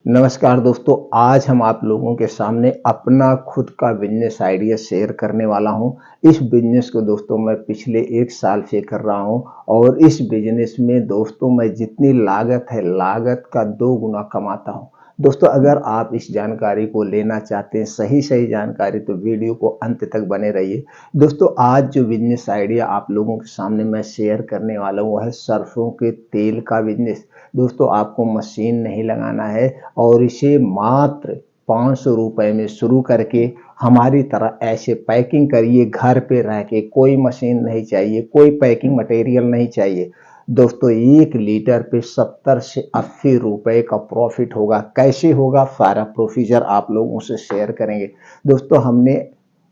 नमस्कार दोस्तों, आज हम आप लोगों के सामने अपना खुद का बिजनेस आइडिया शेयर करने वाला हूं। इस बिजनेस को दोस्तों मैं पिछले 1 साल से कर रहा हूं और इस बिजनेस में दोस्तों मैं जितनी लागत है, लागत का 2 गुना कमाता हूं। दोस्तों अगर आप इस जानकारी को लेना चाहते हैं, सही जानकारी, तो वीडियो को अंत तक बने रहिए। दोस्तों आज जो बिजनेस आइडिया आप लोगों के सामने मैं शेयर करने वाला हूँ, वो है सरसों के तेल का बिजनेस। दोस्तों आपको मशीन नहीं लगाना है और इसे मात्र 500 रुपए में शुरू करके हमारी तरह ऐसे पैकिंग करिए घर पे रह के। कोई मशीन नहीं चाहिए, कोई पैकिंग मटेरियल नहीं चाहिए। दोस्तों 1 लीटर पे 70 से 80 रुपए का प्रॉफिट होगा। कैसे होगा, सारा प्रोसीजर आप लोगों से शेयर करेंगे। दोस्तों हमने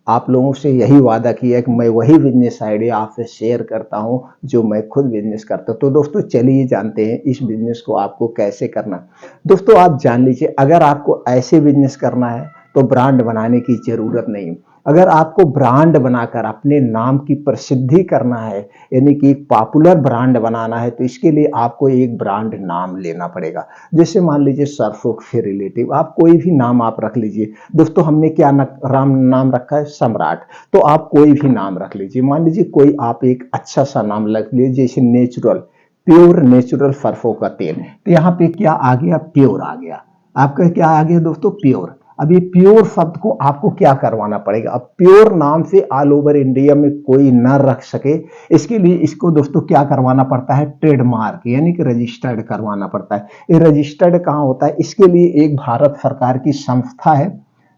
आप लोगों से यही वादा किया है कि मैं वही बिजनेस आइडिया आपसे शेयर करता हूं जो मैं खुद बिजनेस करता हूं। तो दोस्तों चलिए जानते हैं इस बिजनेस को आपको कैसे करना है। दोस्तों आप जान लीजिए, अगर आपको ऐसे बिजनेस करना है तो ब्रांड बनाने की जरूरत नहीं है। अगर आपको ब्रांड बनाकर अपने नाम की प्रसिद्धि करना है, यानी कि एक पॉपुलर ब्रांड बनाना है, तो इसके लिए आपको एक ब्रांड नाम लेना पड़ेगा। जैसे मान लीजिए सरसों से रिलेटिव आप कोई भी नाम आप रख लीजिए। दोस्तों हमने क्या नाम रखा है, सम्राट। तो आप कोई भी नाम रख लीजिए। मान लीजिए कोई आप एक अच्छा सा नाम रख लीजिए, जैसे नेचुरल, प्योर नेचुरल सरसों का तेल। तो यहाँ पे क्या आ गया, प्योर आ गया। आपका क्या आ गया दोस्तों, प्योर। अब ये प्योर शब्द को आपको क्या करवाना पड़ेगा, अब प्योर नाम से ऑल ओवर इंडिया में कोई न रख सके, इसके लिए इसको दोस्तों क्या करवाना पड़ता है, ट्रेडमार्क यानी कि रजिस्टर्ड करवाना पड़ता है। ये रजिस्टर्ड कहाँ होता है, इसके लिए एक भारत सरकार की संस्था है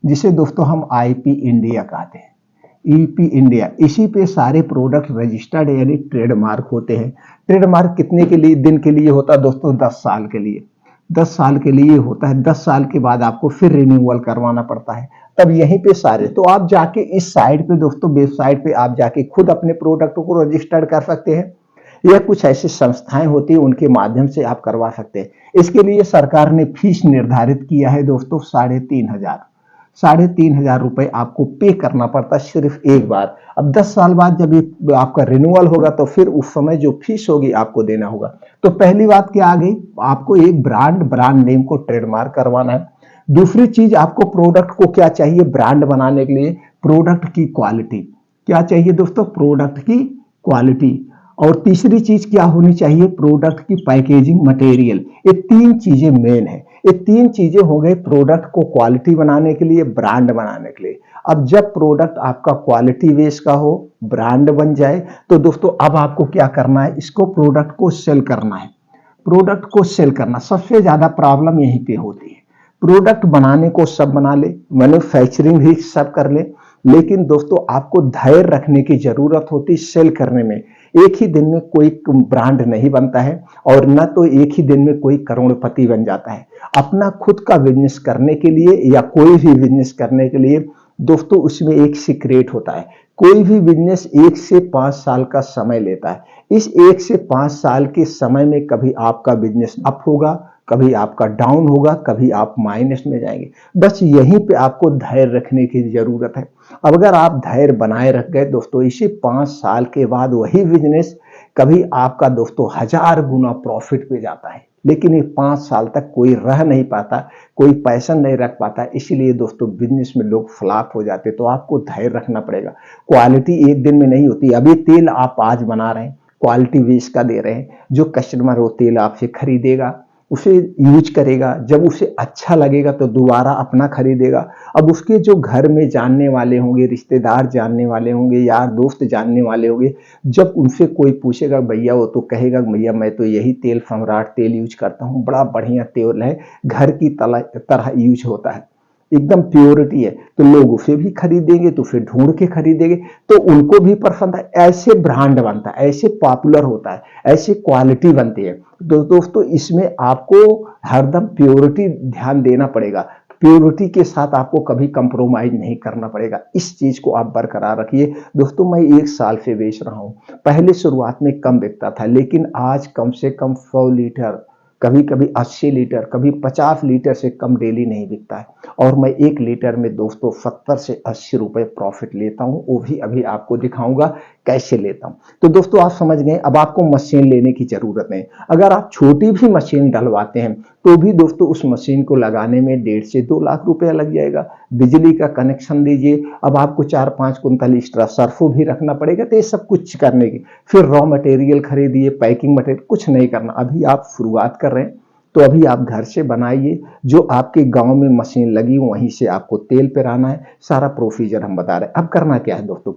जिसे दोस्तों हम आईपी इंडिया कहते हैं, ईपी इंडिया। इसी पे सारे प्रोडक्ट रजिस्टर्ड यानी ट्रेडमार्क होते हैं। ट्रेडमार्क कितने के लिए दिन के लिए होता है दोस्तों, 10 साल के लिए। 10 साल के लिए होता है। 10 साल के बाद आपको फिर रिन्यूअल करवाना पड़ता है। तब यहीं पे सारे, तो आप जाके इस साइट पे दोस्तों, वेबसाइट पे आप जाके खुद अपने प्रोडक्ट को रजिस्टर्ड कर सकते हैं, या कुछ ऐसी संस्थाएं होती है उनके माध्यम से आप करवा सकते हैं। इसके लिए सरकार ने फीस निर्धारित किया है दोस्तों 3,500। 3,500 रुपए आपको पे करना पड़ता है सिर्फ एक बार। अब 10 साल बाद जब ये आपका रिन्यूअल होगा तो फिर उस समय जो फीस होगी आपको देना होगा। तो पहली बात क्या आ गई, आपको एक ब्रांड नेम को ट्रेडमार्क करवाना है। दूसरी चीज, आपको प्रोडक्ट को क्या चाहिए ब्रांड बनाने के लिए, प्रोडक्ट की क्वालिटी। क्या चाहिए दोस्तों, प्रोडक्ट की क्वालिटी। और तीसरी चीज क्या होनी चाहिए, प्रोडक्ट की पैकेजिंग मटेरियल। ये 3 चीजें मेन है। ये 3 चीजें हो गई प्रोडक्ट को क्वालिटी बनाने के लिए, ब्रांड बनाने के लिए। अब जब प्रोडक्ट आपका क्वालिटी बेस का हो, ब्रांड बन जाए, तो दोस्तों अब आपको क्या करना है, इसको प्रोडक्ट को सेल करना है। प्रोडक्ट को सेल करना, सबसे ज्यादा प्रॉब्लम यहीं पे होती है। प्रोडक्ट बनाने को सब बना ले, मैन्युफैक्चरिंग भी सब कर ले, लेकिन दोस्तों आपको धैर्य रखने की जरूरत होती सेल करने में। एक ही दिन में कोई ब्रांड नहीं बनता है और न तो एक ही दिन में कोई करोड़पति बन जाता है। अपना खुद का बिजनेस करने के लिए या कोई भी बिजनेस करने के लिए दोस्तों उसमें एक सीक्रेट होता है। कोई भी बिजनेस 1 से 5 साल का समय लेता है। इस 1 से 5 साल के समय में कभी आपका बिजनेस अप होगा, कभी आपका डाउन होगा, कभी आप माइनस में जाएंगे। बस यहीं पे आपको धैर्य रखने की जरूरत है। अब अगर आप धैर्य बनाए रख गए दोस्तों, इसी 5 साल के बाद वही बिजनेस कभी आपका दोस्तों 1000 गुना प्रॉफिट पे जाता है। लेकिन ये 5 साल तक कोई रह नहीं पाता, कोई पैशन नहीं रख पाता। इसीलिए दोस्तों बिजनेस में लोग फ्लॉप हो जाते। तो आपको धैर्य रखना पड़ेगा। क्वालिटी एक दिन में नहीं होती। अभी तेल आप आज बना रहे हैं, क्वालिटी बेस का दे रहे हैं, जो कस्टमर वो तेल आपसे खरीदेगा, उसे यूज करेगा, जब उसे अच्छा लगेगा तो दोबारा अपना खरीदेगा। अब उसके जो घर में जानने वाले होंगे, रिश्तेदार जानने वाले होंगे, यार दोस्त जानने वाले होंगे, जब उनसे कोई पूछेगा भैया, वो तो कहेगा भैया मैं तो यही तेल सम्राट तेल यूज करता हूँ, बड़ा बढ़िया तेल है, घर की तरह यूज होता है, एकदम प्योरिटी है। तो लोग उसे भी खरीदेंगे, तो फिर ढूंढ के खरीदेंगे, तो उनको भी पसंद है। ऐसे ब्रांड बनता है, ऐसे पॉपुलर होता है, ऐसे क्वालिटी बनती है। तो दोस्तों इसमें आपको हरदम प्योरिटी ध्यान देना पड़ेगा। प्योरिटी के साथ आपको कभी कंप्रोमाइज नहीं करना पड़ेगा। इस चीज को आप बरकरार रखिए। दोस्तों मैं 1 साल से बेच रहा हूं। पहले शुरुआत में कम बिकता था, लेकिन आज कम से कम 100 लीटर, कभी कभी 80 लीटर, कभी 50 लीटर से कम डेली नहीं बिकता है। और मैं 1 लीटर में दोस्तों 70 से 80 रुपए प्रॉफिट लेता हूं। वो भी अभी आपको दिखाऊंगा कैसे लेता हूँ। तो दोस्तों आप समझ गए, अब आपको मशीन लेने की जरूरत नहीं। अगर आप छोटी भी मशीन डलवाते हैं तो भी दोस्तों उस मशीन को लगाने में 1.5 से 2 लाख रुपया लग जाएगा। बिजली का कनेक्शन दीजिए, अब आपको 4-5 कुंतल एक्स्ट्रा सर्फो भी रखना पड़ेगा। तो ये सब कुछ करने की, फिर रॉ मटेरियल खरीदिए, पैकिंग मटेरियल, कुछ नहीं करना। अभी आप शुरुआत कर रहे हैं तो अभी आप घर से बनाइए, जो आपके गांव में मशीन लगी वहीं से आपको तेल पिराना है। सारा प्रोसीजर हम बता रहे हैं। अब करना क्या है दोस्तों,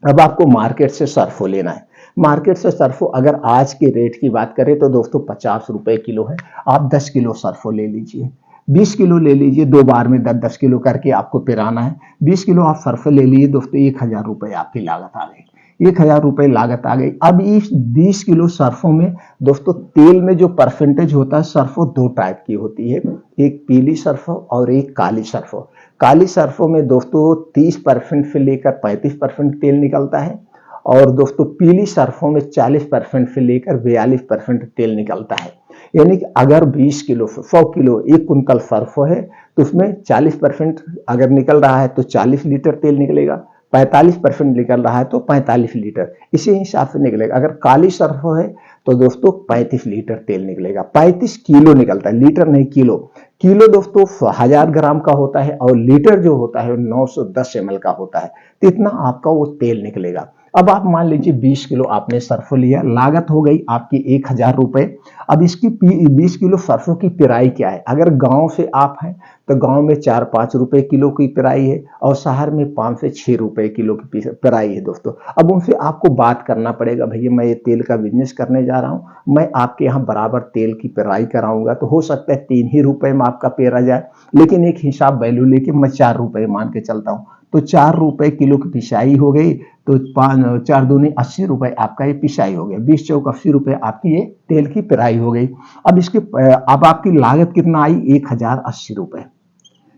अब आपको मार्केट से सरसों लेना है। मार्केट से सरसों अगर आज के रेट की बात करें तो दोस्तों 50 रुपए किलो है। आप 10 किलो सरसों ले लीजिए, 20 किलो ले लीजिए, 2 बार में 10-10 किलो करके आपको पिराना है। 20 किलो आप सरसों ले लीजिए दोस्तों, 1000 रुपए आपकी लागत आ गई। 1000 रुपए लागत आ गई। अब इस 20 किलो सरसों में दोस्तों तेल में जो परसेंटेज होता है, सरसों 2 टाइप की होती है, एक पीली सरसों और एक काली सरसों। काली सरसों में दोस्तों 30% से लेकर 35% तेल निकलता है, और दोस्तों पीली सरसों में 40% से लेकर 42% तेल निकलता है। यानी कि अगर 20 किलो 100 किलो 1 कुंतल सरसों है तो उसमें 40% अगर निकल रहा है तो 40 लीटर तेल निकलेगा, 45% निकल रहा है तो 45 लीटर, इसी हिसाब से निकलेगा। अगर काली सरसों है तो दोस्तों 35 लीटर तेल निकलेगा। 35 किलो निकलता है, लीटर नहीं किलो। किलो दोस्तों 1000 ग्राम का होता है और लीटर जो होता है 910 ml का होता है। तो इतना आपका वो तेल निकलेगा। अब आप मान लीजिए 20 किलो आपने सरसों लिया, लागत हो गई आपकी 1000 रुपए। अब इसकी 20 किलो सरसों की पिराई क्या है, अगर गांव से आप हैं तो गांव में 4-5 रुपए किलो की पिराई है, और शहर में 5 से 6 रुपए किलो की पिराई है दोस्तों। अब उनसे आपको बात करना पड़ेगा, भैया मैं ये तेल का बिजनेस करने जा रहा हूँ, मैं आपके यहाँ बराबर तेल की पिराई कराऊंगा। तो हो सकता है 3 ही रुपए में आपका पेरा जाए, लेकिन एक हिसाब वैल्यू लेके मैं 4 रुपए मान के चलता हूँ। तो 4 रुपए किलो की पिसाई हो गई, तो 4 दूनी 80 रुपए आपका ये पिसाई हो गया। 20 चौक 80 रुपए आपकी ये तेल की पिराई हो गई। अब आपकी लागत कितना आई, 1080 रुपए,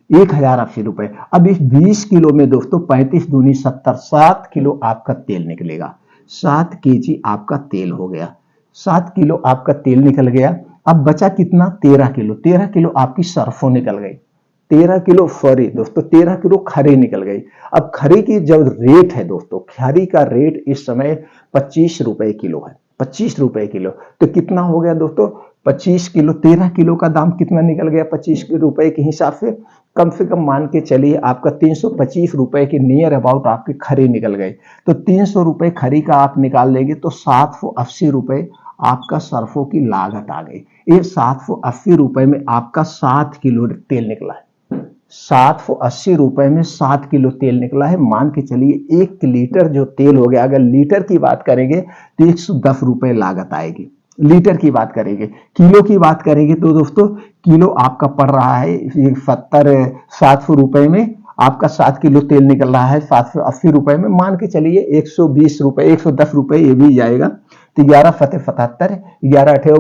1080 रुपए। अब इस 20 किलो में दोस्तों 35 दूनी 70, 7 किलो आपका तेल निकलेगा। 7 केजी आपका तेल हो गया, 7 किलो आपका तेल निकल गया। अब बचा कितना, 13 किलो। 13 किलो आपकी सरसों निकल गई। 13 किलो सॉरी दोस्तों 13 किलो खरी निकल गई। अब खरी की जब रेट है दोस्तों, खरी का रेट इस समय 25 रुपए किलो है, 25 रुपए किलो। तो कितना हो गया दोस्तों, 25 किलो, 13 किलो का दाम कितना निकल गया 25 रुपए के हिसाब से कम मान के चलिए आपका 325 रुपए के नियर अबाउट आपकी खरी निकल गई। तो 300 रुपए खरी का आप निकाल लेंगे तो 780 रुपए आपका सरसों की लागत आ गई। ये 780 रुपए में आपका 7 किलो तेल निकला है। 780 रुपए में 7 किलो तेल निकला है। मान के चलिए 1 लीटर जो तेल हो गया, अगर लीटर की बात करेंगे तो 110 रुपए लागत आएगी। लीटर की बात करेंगे, किलो की बात करेंगे तो दोस्तों किलो आपका पड़ रहा है 700 रुपए में आपका 7 किलो तेल निकल रहा है। 780 रुपए में मान के चलिए 120 रुपए 110 रुपए ये भी जाएगा। तो 11 फते 77, 11 अठे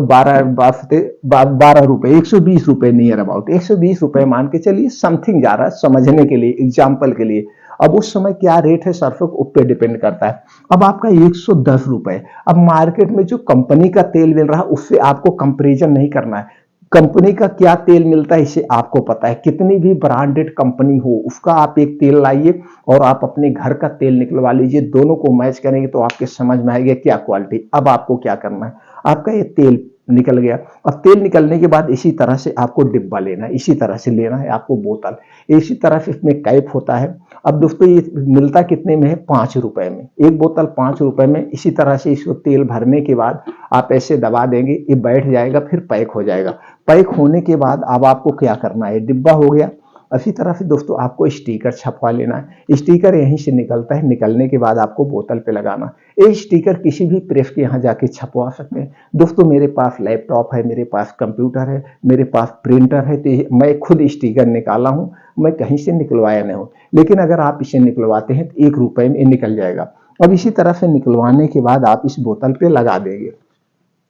12 रुपए, 120 रुपए नियर अबाउट, 120 रुपए मान के चलिए, समथिंग जा रहा है समझने के लिए, एग्जाम्पल के लिए। अब उस समय क्या रेट है सरसों उस पर डिपेंड करता है। अब आपका 110 रुपए, अब मार्केट में जो कंपनी का तेल मिल रहा है उससे आपको कंपेरिजन नहीं करना है। कंपनी का क्या तेल मिलता है इसे आपको पता है, कितनी भी ब्रांडेड कंपनी हो उसका आप एक तेल लाइए और आप अपने घर का तेल निकलवा लीजिए, दोनों को मैच करेंगे तो आपके समझ में आएगा क्या क्वालिटी। अब आपको क्या करना है, आपका ये तेल निकल गया। अब तेल निकलने के बाद इसी तरह से आपको डिब्बा लेना है, इसी तरह से लेना है आपको बोतल, इसी तरह से इसमें कैप होता है। अब दोस्तों ये मिलता कितने में है, 5 रुपए में, एक बोतल 5 रुपए में। इसी तरह से इसको तेल भरने के बाद आप ऐसे दबा देंगे, ये बैठ जाएगा, फिर पैक हो जाएगा। पैक होने के बाद अब आपको क्या करना है, डिब्बा हो गया। इसी तरह से दोस्तों आपको स्टिकर छपवा लेना है। स्टिकर यहीं से निकलता है, निकलने के बाद आपको बोतल पे लगाना। ये स्टिकर किसी भी प्रेस के यहाँ जाके छपवा सकते हैं। दोस्तों मेरे पास लैपटॉप है, मेरे पास कंप्यूटर है, मेरे पास प्रिंटर है, तो मैं खुद स्टिकर निकाला हूँ, मैं कहीं से निकलवाया नहीं हूँ। लेकिन अगर आप इसे निकलवाते हैं तो 1 रुपए में निकल जाएगा। अब इसी तरह से निकलवाने के बाद आप इस बोतल पे लगा देंगे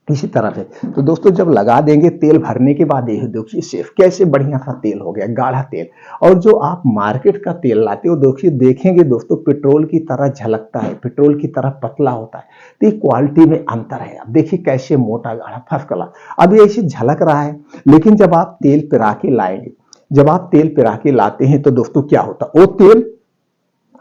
इसी तरह से। तो दोस्तों जब लगा देंगे तेल भरने के बाद ये देखिए सेफ कैसे बढ़िया सा तेल हो गया, गाढ़ा तेल। और जो आप मार्केट का तेल लाते हो देखिए, देखेंगे दोस्तों पेट्रोल की तरह झलकता है, पेट्रोल की तरह पतला होता है। तो ये क्वालिटी में अंतर है। अब देखिए कैसे मोटा गाढ़ा फर्स्ट क्लास, अब ये ऐसे झलक रहा है। लेकिन जब आप तेल पिरा के लाएंगे, जब आप तेल पिरा के लाते हैं तो दोस्तों क्या होता है, वो तेल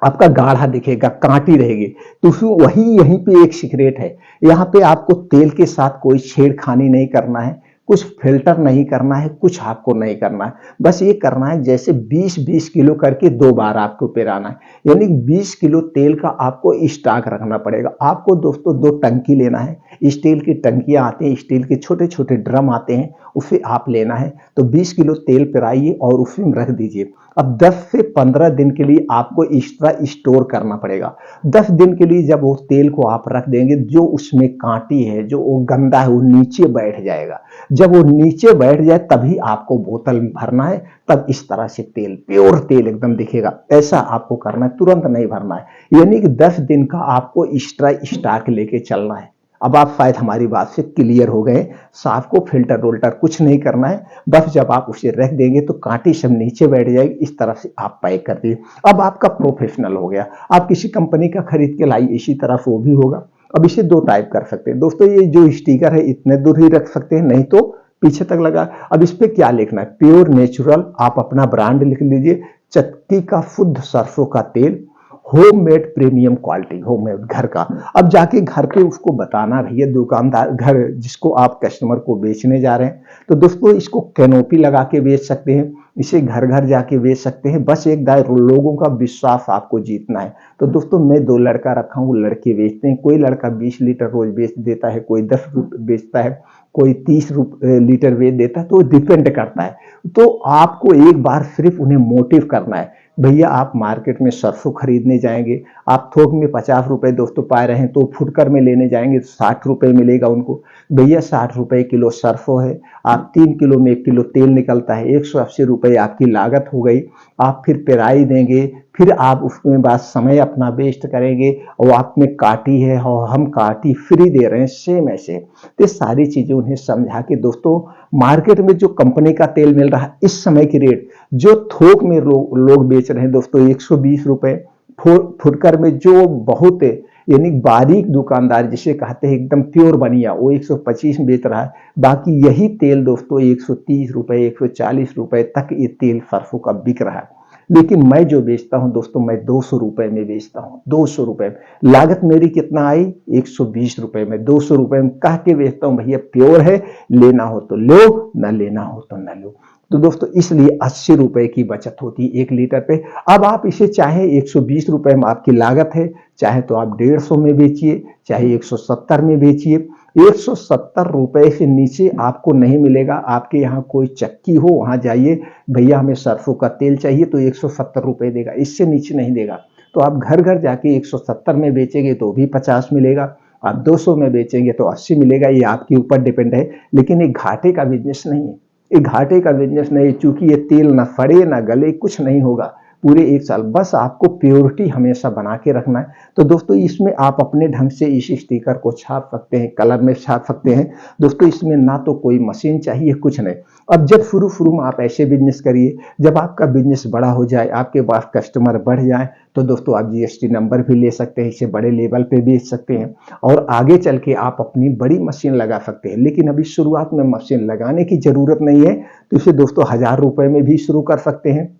आपका गाढ़ा दिखेगा, कांटी रहेगी। तो फिर वही यहीं पे एक सीक्रेट है। यहाँ पे आपको तेल के साथ कोई छेड़खानी नहीं करना है, कुछ फिल्टर नहीं करना है, कुछ आपको नहीं करना है। बस ये करना है जैसे 20-20 किलो करके 2 बार आपको पेराना है। यानी 20 किलो तेल का आपको स्टॉक रखना पड़ेगा। आपको दोस्तों 2 टंकी लेना है। स्टील की टंकियाँ आती हैं, स्टील के छोटे-छोटे ड्रम आते हैं, उसे आप लेना है। तो 20 किलो तेल पेराइए और उसमें रख दीजिए। अब 10 से 15 दिन के लिए आपको एक्स्ट्रा स्टोर करना पड़ेगा। 10 दिन के लिए जब वो तेल को आप रख देंगे, जो उसमें कांटी है, जो वो गंदा है, वो नीचे बैठ जाएगा। जब वो नीचे बैठ जाए तभी आपको बोतल में भरना है। तब इस तरह से तेल, प्योर तेल एकदम दिखेगा। ऐसा आपको करना है, तुरंत नहीं भरना है। यानी कि 10 दिन का आपको एक्स्ट्रा स्टॉक लेके चलना है। अब आप शायद हमारी बात से क्लियर हो गए। साफ को फिल्टर वोल्टर कुछ नहीं करना है। बस जब आप उसे रख देंगे तो कांटी सब नीचे बैठ जाएगी। इस तरह से आप पैक कर दिए। अब आपका प्रोफेशनल हो गया। आप किसी कंपनी का खरीद के लाइए, इसी तरह से वो भी होगा। अब इसे 2 टाइप कर सकते हैं दोस्तों। ये जो स्टिकर है इतने दूर ही रख सकते हैं, नहीं तो पीछे तक लगा। अब इस पे क्या लिखना है? प्योर नेचुरल, आप अपना ब्रांड लिख लीजिए। चक्की का शुद्ध सरसों का तेल, होममेड प्रीमियम क्वालिटी, होममेड घर का। अब जाके घर पे उसको बताना, भैया दुकानदार घर जिसको आप कस्टमर को बेचने जा रहे हैं, तो दोस्तों इसको कैनोपी लगा के बेच सकते हैं, इसे घर घर जाके बेच सकते हैं। बस एक दायर लोगों का विश्वास आपको जीतना है। तो दोस्तों मैं 2 लड़का रखा हूँ, लड़के बेचते हैं। कोई लड़का 20 लीटर रोज बेच देता है, कोई 10 बेचता है, कोई 30 लीटर बेच देता है। तो डिपेंड करता है। तो आपको एक बार सिर्फ उन्हें मोटिव करना है। भैया आप मार्केट में सरसों खरीदने जाएंगे, आप थोक में 50 रुपए दोस्तों पा रहे हैं, तो फुटकर में लेने जाएंगे तो 60 रुपए मिलेगा उनको। भैया 60 रुपए किलो सरसों है, आप 3 किलो में 1 किलो तेल निकलता है, 180 रुपए आपकी लागत हो गई। आप फिर पेराई देंगे, फिर आप उसमें बाद समय अपना वेस्ट करेंगे, और आप में काटी है और हम काटी फ्री दे रहे हैं, सेम ऐसे। तो सारी चीजें उन्हें समझा के दोस्तों, मार्केट में जो कंपनी का तेल मिल रहा है इस समय की रेट, जो थोक में लोग बेच रहे हैं दोस्तों 120 रुपए, फुटकर में जो बहुत यानी बारीक दुकानदार जिसे कहते हैं एकदम प्योर बनिया, वो 125 में बेच रहा है। बाकी यही तेल दोस्तों 130 रुपए 140 रुपए तक ये तेल सरसों का बिक रहा है। लेकिन मैं जो बेचता हूं दोस्तों, मैं 200 रुपए में बेचता हूं, 200 रुपए। लागत मेरी कितना आई? 120 रुपए में, 200 रुपए में कह के बेचता हूं, भैया प्योर है, लेना हो तो लो, ना लेना हो तो ना लो। तो दोस्तों इसलिए 80 रुपए की बचत होती है 1 लीटर पे। अब आप इसे चाहे 120 रुपए में आपकी लागत है, चाहे तो आप 150 में बेचिए, चाहे 170 में बेचिए। 170 रुपए से नीचे आपको नहीं मिलेगा। आपके यहाँ कोई चक्की हो, वहां जाइए, भैया हमें सरसों का तेल चाहिए, तो 170 रुपए देगा, इससे नीचे नहीं देगा। तो आप घर घर जाके 170 में बेचेंगे तो भी 50 मिलेगा, आप 200 में बेचेंगे तो 80 मिलेगा। ये आपके ऊपर डिपेंड है। लेकिन एक घाटे का बिजनेस नहीं है, ये घाटे का बिजनेस नहीं, चूंकि ये तेल ना फड़े ना गले, कुछ नहीं होगा पूरे 1 साल। बस आपको प्योरिटी हमेशा बना के रखना है। तो दोस्तों इसमें आप अपने ढंग से इस स्टिकर को छाप सकते हैं, कलर में छाप सकते हैं। दोस्तों इसमें ना तो कोई मशीन चाहिए, कुछ नहीं। अब जब शुरू शुरू में आप ऐसे बिजनेस करिए, जब आपका बिजनेस बड़ा हो जाए, आपके पास कस्टमर बढ़ जाए, तो दोस्तों आप जीएसटी नंबर भी ले सकते हैं, इसे बड़े लेवल पे बेच सकते हैं, और आगे चल के आप अपनी बड़ी मशीन लगा सकते हैं। लेकिन अभी शुरुआत में मशीन लगाने की जरूरत नहीं है, तो इसे दोस्तों 1000 रुपए में भी शुरू कर सकते हैं।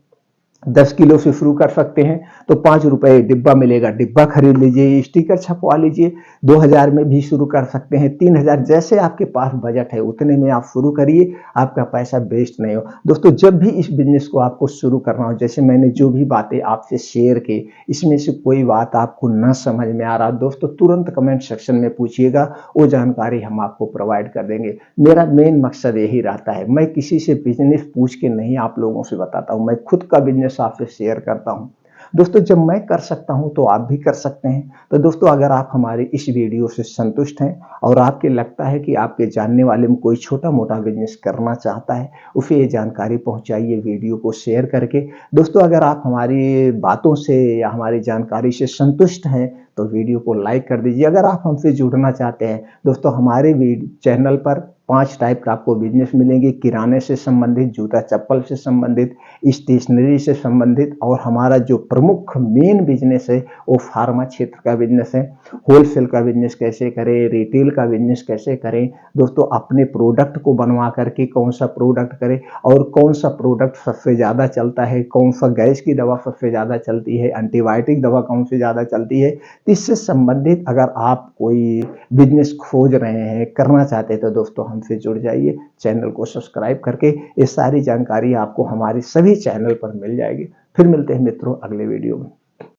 10 किलो से शुरू कर सकते हैं, तो 5 रुपए डिब्बा मिलेगा, डिब्बा खरीद लीजिए, स्टिकर छपवा लीजिए। 2000 में भी शुरू कर सकते हैं, 3000, जैसे आपके पास बजट है उतने में आप शुरू करिए, आपका पैसा वेस्ट नहीं हो। दोस्तों जब भी इस बिजनेस को आपको शुरू करना हो, जैसे मैंने जो भी बातें आपसे शेयर की, इसमें से कोई बात आपको न समझ में आ रहा दोस्तों, तुरंत कमेंट सेक्शन में पूछिएगा, वो जानकारी हम आपको प्रोवाइड कर देंगे। मेरा मेन मकसद यही रहता है, मैं किसी से बिजनेस पूछ के नहीं आप लोगों से बताता हूं, मैं खुद का बिजनेस आपसे शेयर करता हूं। दोस्तों जब मैं कर सकता हूं तो आप भी कर सकते हैं। तो दोस्तों अगर आप हमारे इस वीडियो से संतुष्ट हैं और आपके लगता है कि आपके जानने वाले में कोई छोटा मोटा बिजनेस करना चाहता है, उसे ये जानकारी पहुंचाइए वीडियो को शेयर करके। दोस्तों अगर आप हमारी बातों से या हमारी जानकारी से संतुष्ट हैं, तो वीडियो को लाइक कर दीजिए। अगर आप हमसे जुड़ना चाहते हैं दोस्तों, हमारे चैनल पर 5 टाइप का आपको बिजनेस मिलेंगे, किराने से संबंधित, जूता चप्पल से संबंधित, स्टेशनरी से संबंधित, और हमारा जो प्रमुख मेन बिजनेस है वो फार्मा क्षेत्र का बिजनेस है। होलसेल का बिजनेस कैसे करें, रिटेल का बिजनेस कैसे करें दोस्तों, अपने प्रोडक्ट को बनवा करके कौन सा प्रोडक्ट करें, और कौन सा प्रोडक्ट सबसे ज़्यादा चलता है, कौन सा गैस की दवा सबसे ज़्यादा चलती है, एंटीबायोटिक दवा कौन सी ज़्यादा चलती है। इससे संबंधित अगर आप कोई बिजनेस खोज रहे हैं, करना चाहते हैं, तो दोस्तों हमसे जुड़ जाइए। चैनल को सब्सक्राइब करके ये सारी जानकारी आपको हमारे सभी चैनल पर मिल जाएगी। फिर मिलते हैं मित्रों अगले वीडियो में।